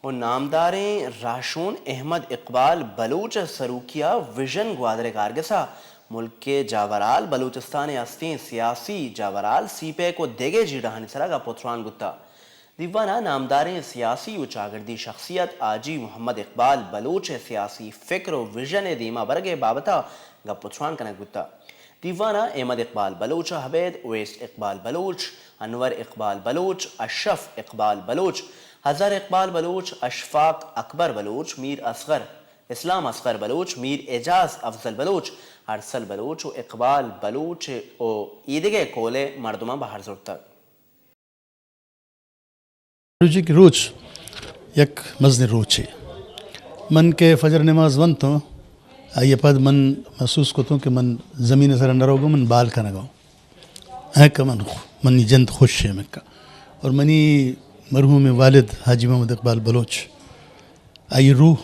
और नामदारें राशून अहमद इकबाल बलूच सरूकिया विजन ग्वादरे कारगसा मुल्क के जावराल बलूचिस्तान अस्ती सियासी जावराल सीपे को देगे जीडाहानी सरागा पुत्रान गुत्ता दीवाना नामदारें सियासी उचागर्दी शख्सियत आजी मोहम्मद इकबाल बलूच सियासी फ़िक्र व विजन दीमा बरगे बाबता गा पुत्रान कनक गुत्ता दीवाना अहमद इकबाल बलूच हबेद ओवेस इकबाल बलूच अनवर इकबाल बलूच अशरफ इकबाल बलूच हज़र इकबाल बलूच अशफाक अकबर बलूच मीर असगर इस्लाम असगर बलूच मीर एजाज अफजल बलूच अरसल बलूच और इकबाल बलूच ओ ईदगे कोले मर्दुमा बाहर जुरता रुचि की रोच यक मजने रोचे मन के फजर नमाज वन तो ये पद मन महसूस को तो कि मन ज़मीन सर न रोगो मन बाल का नगाओ है का मन मनी जंत खुश है मैं का और मनी मरहूम वालिद हाजी मोहम्मद इकबाल बलोच आई रूह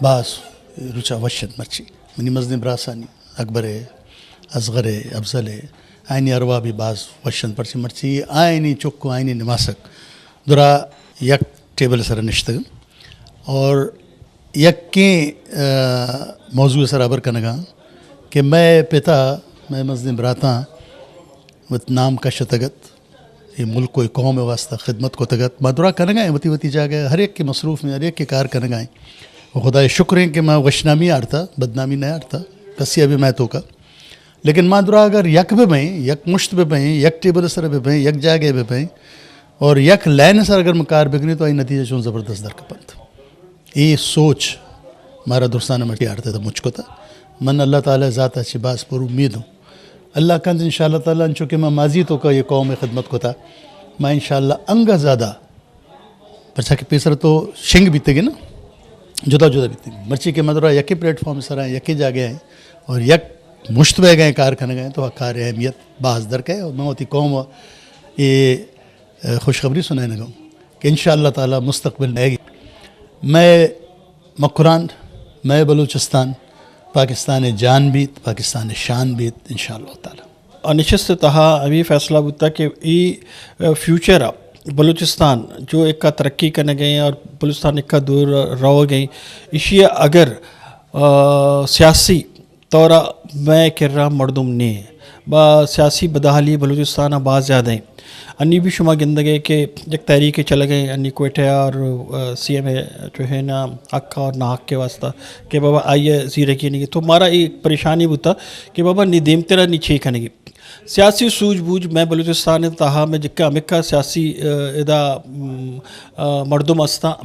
बास रुचा वशत मर्ची मनी मजने ब्रासानी अकबर असगर अफजल आइनी अरवा भी बास वशन पर्ची मर्ची आइनी चुक्को आइनी नमासक दुरा यक टेबल सर निश्तग और यक के मौजूद सर अबर कनगा कि मैं पिता मैं मजने ब्राता वत नाम का शतगत ये मुल्क को कौम वास्ता खिदमत को तगत मदुरा कनगाएँ वती वती जा गए हर एक के मसरूफ़ में हर एक के कार कनगाएँ वो खुदा शुक्र है कि मैं वशनामी आरता बदनामी नहीं आरता कसी अभी मैं तो का लेकिन मादुरा अगर यक पे बहें यक मुश्त पे बहें यक टेबल सर पे बहें यक जागे पे बहें और यक लैन सर अगर मकार बिगनी तो आई नतीजा चुन ज़बरदस्त दर कपंत ये सोच हमारा दुरसाना मटी आरता था मुझको था मन अल्लाह ताला ज़ात अच्छी बास पर उम्मीद हूँ अल्लाह का इंशाअल्लाह ताला चूँकि मैं माजी तो का ये कौम खिदमत को था मैं इंशाअल्लाह अंगा ज़्यादा पर के पेसर तो शिंग बीतेगी ना जुदा जुदा बीतेगी मर्ची के मदरा यकी प्लेटफॉर्म सर आए यकी जागे आए और यक मुश्त बह गए कार खन गए तो कार अहमियत बास दर के और मैं होती कौम ये खुशखबरी सुनाए लगा कि इंशाअल्लाह ताला मुस्तकबिल आएगी मैं मकुरान मैं बलूचिस्तान पाकिस्तान जान बीत पाकिस्तान शान बीत इंशाअल्लाह ताला और निश्चित तहा अभी फैसला होता कि ये फ्यूचर बलूचिस्तान जो एक का तरक्की करने गए और बलूचिस्तान एक का दूर रह गई इसी अगर सियासी तौर मैं कर रहा मर्दुम ने बा सियासी बदहाली बलूचिस्तान बाज़ ज़्यादा हैं अन्नी भी शुमा गिंदगे के एक तहरीके चले गए अन्नी कोयटे और CM जो है ना अक्का और नाक के वास्ता कि बाबा आइए ज़ीरे की नहीं तो हमारा एक परेशानी होता कि बाबा निदेम तेरा नीचे खनेगी सियासी सूझबूझ मैं बलूचिस्तान तहा में जिक्का अमिक्का सियासी इदा मर्दुम अस्ता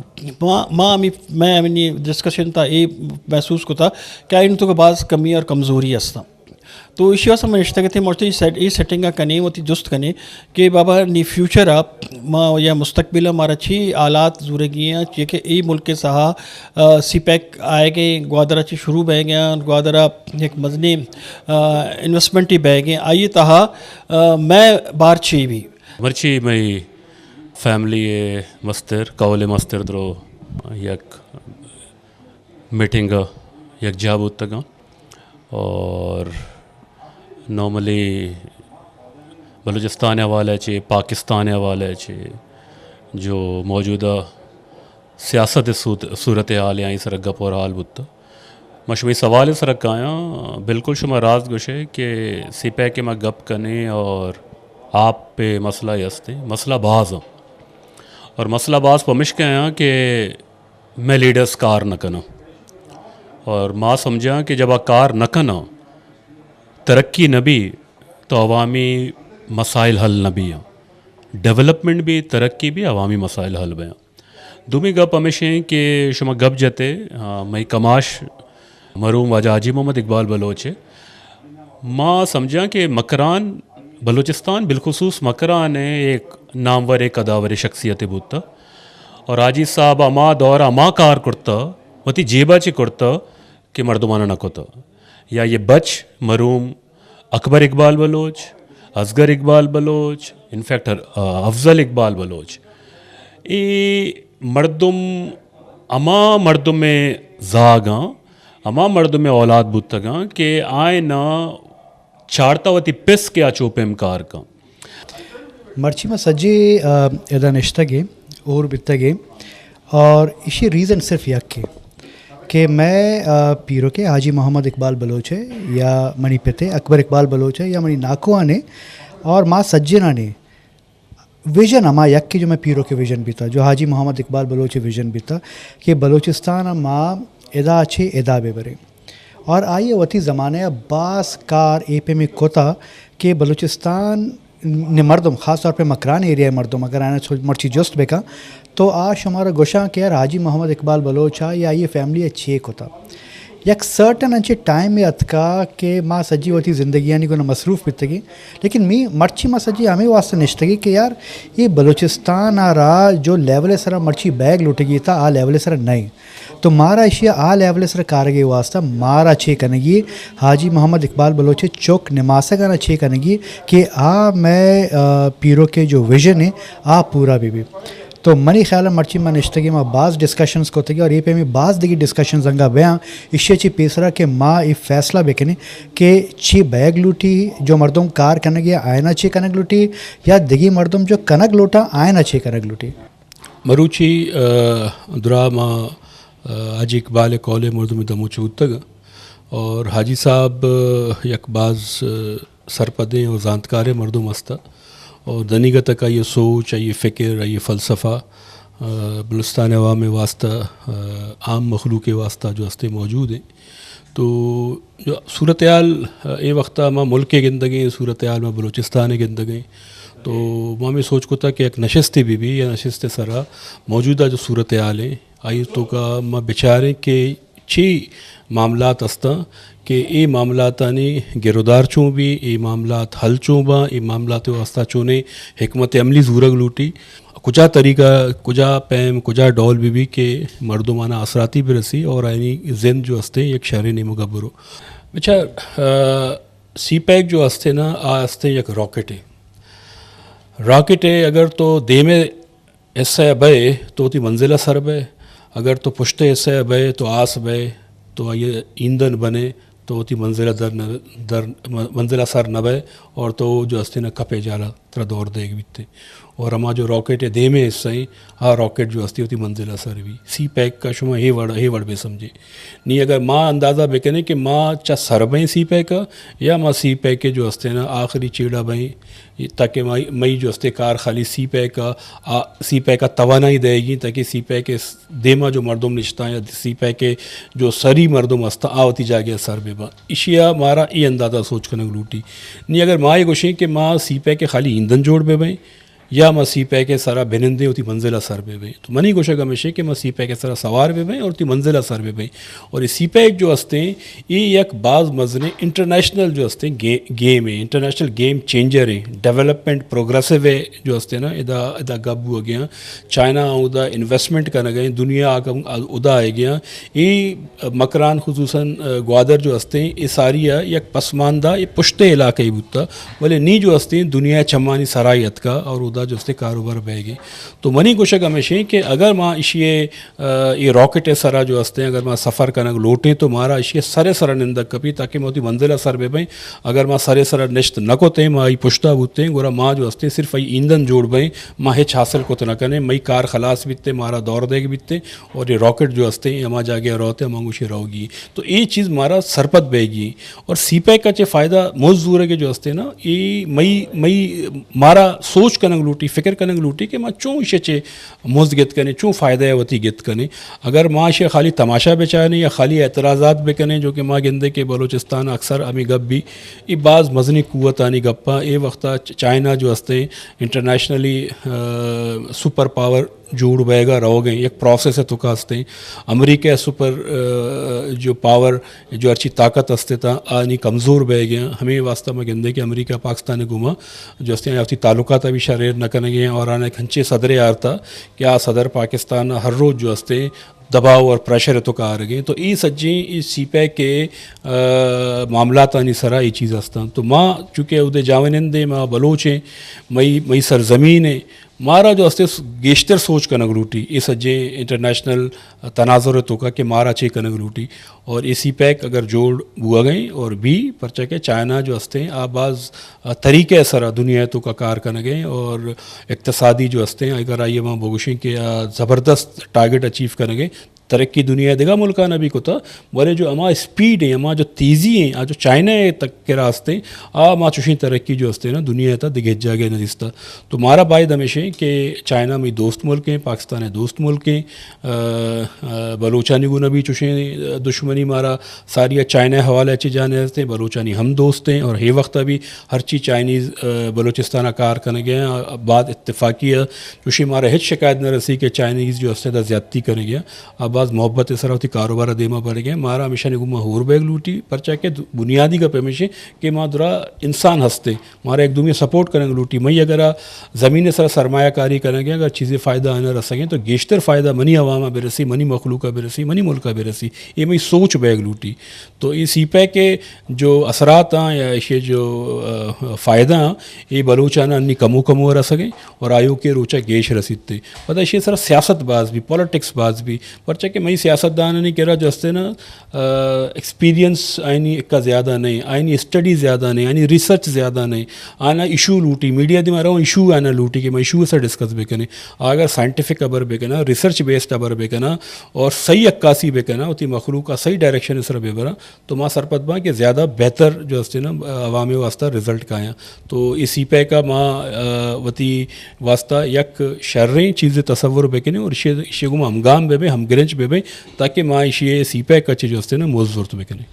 माँ मैं अमी डिस्कशन था ये महसूस को था क्या इन तो के बाज़ कमी और कमज़ोरी अस्ता तो इसी वास्ते मैं रिश्ता कहते मोटी ये सेटिंग का कने होती दुस्त कने कि बाबा नी फ्यूचर आप माँ या मुस्तकबिल हमारा अच्छी आलात जुरेगी हैं कि ये मुल्क के सहा CPEC आए गए ग्वादरा ची शुरू बह गया ग्वादरा एक मजनी इन्वेस्टमेंट ही बह गए आइए तहा मैं बार छी भी मर्ची मई फैमिली मस्तर कौले मस्तर द्रो यक मीटिंग यक जाब तक और नॉर्मली बलूचिस्तान हवाले चे पाकिस्तान हवाले चे जो मौजूदा सियासत सूरत हाल या इस रगप और हाल बुत मशमी सवाल इस रखा आया बिल्कुल शुमा राज गुशे कि CPEC के मैं गप कने और आप पे मसला यस्ते मसला बाज और मसला बाज पमिश के आया कि मैं लीडर्स कार न कना और माँ समझा कि जब कार न कना तरक्की न भी तो अवामी मसाइल हल न भी डेवलपमेंट भी तरक्की भी अवामी मसाइल हल बयां दुमी गप हमेशा कि शुमा गप जते मई कमाश मरूम वाजा हाजी मोहम्मद इकबाल बलोच माँ समझा कि मकरान बलूचिस्तान बिलखसूस मकरान है एक नामवर एक अदावर शख्सियत बुता और हाजी साहब अमा दौर अमा कार कुर्ता वती जेबा ची कुर्ता कि मर्दुमाना नकोता या ये बच मरूम अकबर इकबाल बलोच असगर इकबाल बलोच इनफैक्ट अफजल इकबाल बलोच ये मर्दुम अमा मर्दुम में जागा अमा मर्दुम में औलाद बुतगा कि आए ना चारतावती पिस के आचोपेम कार का मर्ची में सज्जे एदा निश्तगे और बितगे और इसी रीज़न सिर्फ यक कि मैं पीरो के हाजी मोहम्मद इकबाल बलोच है या मणि पिते अकबर इकबाल बलोच है या मणि नाकुआ ने और माँ सज्जना ने विज़न अमा यक की जो मैं पीरो के विज़न भी था जो हाजी मोहम्मद इकबाल बलोच विज़न भी था कि बलूचिस्तान माँ एदा अच्छे एदा बेबरे और आइए वती ज़माने बास कार एपे में कोता कि बलूचिस्तान ने मर्दम ख़ास तौर पे मकरान एरिया मर्दम अगर आने मर्ची जस्ट बेका तो आज हमारा गोशा के यार हाजी मोहम्मद इकबाल बलोचा या ये फैमिली अच्छी होता यक सर्टन अच्छे टाइम में अतका के माँ सजी होती ज़िंदगी यानी को ना मसरूफ़ बितगी लेकिन मी मर्ची माँ सजी हमें वास्ते निश्तगी कि यार ये बलूचिस्तान आ रहा जो लेवल सरा मर्ची बैग लुटेगी था आ लेवल सरा नहीं तो मारा इशिया आ लेवल सर कारगे वास्ता मारा छे कनेगी हाजी मोहम्मद इकबाल बलोचे चौक निमासा गाना छे कनेगी कि आ मैं पीरो के जो विज़न है आ पूरा भी तो मनी ख्याल मर्ची मन इश्तगी माँ बाज़ डिस्कशंस को तगी और ये पे में बाज़ दिगी डिस्कशंस अंगा बयां इश्य ची पेसरा के माँ ये फैसला बेकने कि ची बैग लूटी जो मर्दों कार कनग या आयना ची कनक लूटी या दिगी मर्दों जो कनक लूटा आयना ची कनक लूटी मरूची दुरामा हाजी इकबाल कौले मर्दुम दमुच उत्तग और हाजी साहब यकबाज सरपदें और जानकार मर्दुम हस्ता और दनीगत का ये सोच ये फ़िक्र ये फ़लसफ़ा बलुस्तान अवाम वास्ता आम मखलूक के वास्ता जो हस्ते मौजूद हैं तो जो सूरत हाल ए वक्त माँ मुल्क के गिंदगी सूरत हाल में बलूचिस्तान गिंदगी तो माँ में सोच को था कि एक नशस्ते भी या नशस्ते सरा मौजूदा जो सूरत हाल है आई तो का माँ बेचारे के छः मामलात हस्ता कि ये मामलात आने गिरदार चूँ भी ये मामलात हल चूँ बा ये मामलात वास्ता चूने हिकमत अमली ज़ूरग लूटी कुजा तरीका कुजा पैम कुजा डॉल भी के मर्दुमाना असराती भी रसी और आइनी जिंद जो हस्ते एक शहर ने मुगबरो अच्छा सी पैक जो हस्ते ना आ हस्ते एक रॉकेट है अगर तो दे में ऐसा बे तो ती मंजिला सर बे अगर तो पुश्ते ऐसे बे तो आस बे तो ये ईंधन बने तो ती मंजिला सर न बे और तो जो हस्ते न कपे जाला तरह दौड़ देग बीते और हमारा जो रॉकेट है दे में हिस्सा ही हाँ रॉकेट जो हस्ती होती मंजिला सर भी सी पैक का शुमा हे वर्ड बे समझे नहीं अगर माँ अंदाज़ा बेकने कि माँ चा सर बई सी पैक का या माँ सी पैक के जो हस्ते ना आखिरी चीड़ा बई ताकि मई जो हस्ते कार खाली सी पैक का तवाना ही देगी ताकि सी पैक के देमा जो मर्दुम निश्ता या सी पैक के जो सरी मर्दुम हस्ता आवती जागे सर बेबा इशिया मारा ये अंदाज़ा सोच कर लूटी नहीं अगर माँ ये गोशी कि माँ सी पैक के खाली ईंधन जोड़ बे बई या माँ सी पैक के सारा बिनंदे होती मंजिला सर पे बई तो मनी गोशा हमेशा कि माँ सी पैक के सारा सवार पे बई और ती मंजिला सर पे बई और ये सी पैक जो हस्ते हैं ये एक बाज़ मजने इंटरनेशनल जो हस्ते गेम है इंटरनेशनल गेम चेंजर है डेवलपमेंट प्रोग्रेसिव है जो हस्ते ना इदा गब हो गया चाइना उदा इन्वेस्टमेंट करना गए दुनिया उदा आ गया ये मकरान खुसूसन ग्वादर जो हस्ते हैं ये सारी एक पसमानदा ये पुश्ते इलाके ही बुता बोले नी जो हस्ते हैं दुनिया चमानी सरायत का और जो उससे कारोबार बहेगी तो मनी कुशक हमेशा कि अगर माँ इशिए ये रॉकेट सरा जो हस्ते हैं अगर माँ सफ़र करना लोटे तो मारा इशिए सरे सरा निंदक कभी ताकि मोती मंजिला सर बे भाई अगर माँ सरे सरा निश्त न कोते माँ ई पुश्ता बुते गोरा माँ जो हस्ते सिर्फ ई ईंधन जोड़ बई माँ हिच हासिल को तो न कने मई कार खलास बीतते मारा दौर देग बीतते और ये रॉकेट जो हस्ते हैं माँ जागे रोते मांगूशी रहोगी तो ये चीज़ मारा सरपत बहेगी और सी पैक का चे फ़ायदा मौजूद के जो हस्ते ना ये मई मारा सोच कनक लूटी फ़िक्र कनक लूटी कि माँ चूँ इसे चे मुफ्त गित कने चूँ फ़ायदा वती गित कने अगर माँ इसे खाली तमाशा बेचाने या खाली एतराज़ात बेकने जो कि माँ गिंदे के बलूचिस्तान अक्सर अमी गप भी ये बाज़ मजनी कुवत आनी गप्पा ए वक्त चाइना जो हस्ते इंटरनेशनली सुपर पावर जोड़ बहेगा रहोगे एक प्रोसेस है तो का हस्ते अमेरिका सुपर जो पावर जो अच्छी ताकत हस्ते था आनी कमज़ोर बह गया हमें वास्ता में गिंदे कि अमेरिका पाकिस्तान घुमा जो हस्ते आपकी ताल्लुकात अभी शरेर न करने गए और आने खंचे सदर यार था क्या सदर पाकिस्तान हर रोज़ जो हस्ते दबाव और प्रेशर तो कार गए तो ई सज्जी इस सीपैक के मामलात आनी सरा ये चीज़ आस्ता तो माँ चूँकि उदे जावनंदे माँ बलोचे मई मई सरजमीन है मारा जो अस्ते गेश्तर सोच कनक लूटी ये सज्जे इंटरनेशनल तनाजुर तो का कि मारा चे कनक लूटी और ये सीपैक अगर जोड़ बुआ गई और भी परचा के चाइना जो हस्ते हैं आबाज तरीके सरा दुनिया तो का कार करने गए और इक्तसादी जो हस्ते हैं अगर आइए वहाँ बोगुशी के ज़बरदस्त टारगेट अचीव करने गए तरक्की दुनिया देगा मुल्का नबी को था बोले जो अमा स्पीड है अमा जो तेज़ी है आ जो चाइना तक के रास्ते आ माँ चुशी तरक्की जो हस्ते ना दुनिया था दिखेज जागे नजिस्ता तो मारा बायद हमेशा कि चाइना में दोस्त मुल्क हैं पाकिस्तान है दोस्त मुल्क हैं बलोचानी को नबी चुशे दुश्मनी मारा सारी चाइना हवाले अच्छी जाने रहते हैं बलोचानी हम दोस्त हैं और हे वक्त अभी हर चीज़ चाइनीज़ बलोचिस्तान कार करने गए बाद इतफाक़ी चुशी मारा हिच शिकायत न रसी कि चाइनीज़ जो हस्ते ज़्यादती करने गया अब बाज़ मोहब्बत इस तरह कारोबार देमा पड़ गए मारा हमेशा ने गुमा होर बैग लूटी पर चाहे बुनियादी का पेमेशे कि माँ दुरा इंसान हंसते मारा एक दूसरे सपोर्ट करेंगे लूटी मई अगर ज़मीन सर सरमायाकारी करेंगे अगर चीज़ें फ़ायदा आने रह सकें तो गेश्तर फ़ायदा मनी अवामा बेरसी मनी मखलूका बेरसी मनी मुल्का बेरसी ये मई सोच बैग लूटी तो ये सीपैक के जो असरात हैं या इसे जो फ़ायदा ये बलूचाना अन्नी कमो कमो रह सकें और आयोग के रोचा गेश रसीदते पता इसे सर सियासत बाज भी पॉलिटिक्स बाज भी पर कि मई सियासतदान नहीं कह रहा जो हस्ते ना एक्सपीरियंस आइनी का ज़्यादा नहीं आइनी स्टडी ज़्यादा नहीं आइनी रिसर्च ज़्यादा नहीं आना इशू लूटी मीडिया दी मारा इशू आना लूटी कि मैं इशू से डिस्कस बेकने अगर साइंटिफिक खबर बेकना रिसर्च बेस्ड खबर बेकना और सही अक्कासी बेकना उती मखलूक का सही डायरेक्शन सर बेबरा तो माँ सरपत बा कि ज़्यादा बेहतर जो हस्ते ना अवामी वास्ता रिजल्ट का आया तो इस सीपै का माँ वती वास्ता यक शर्रें चीज़ें तस्वुर बेकने और इशे गुम हमगाम बेबे हम गिरंच बेबे ताकि माँ इशे सीपैक अच्छे जो हस्ते ना मोज़ ज़रूरत बेकने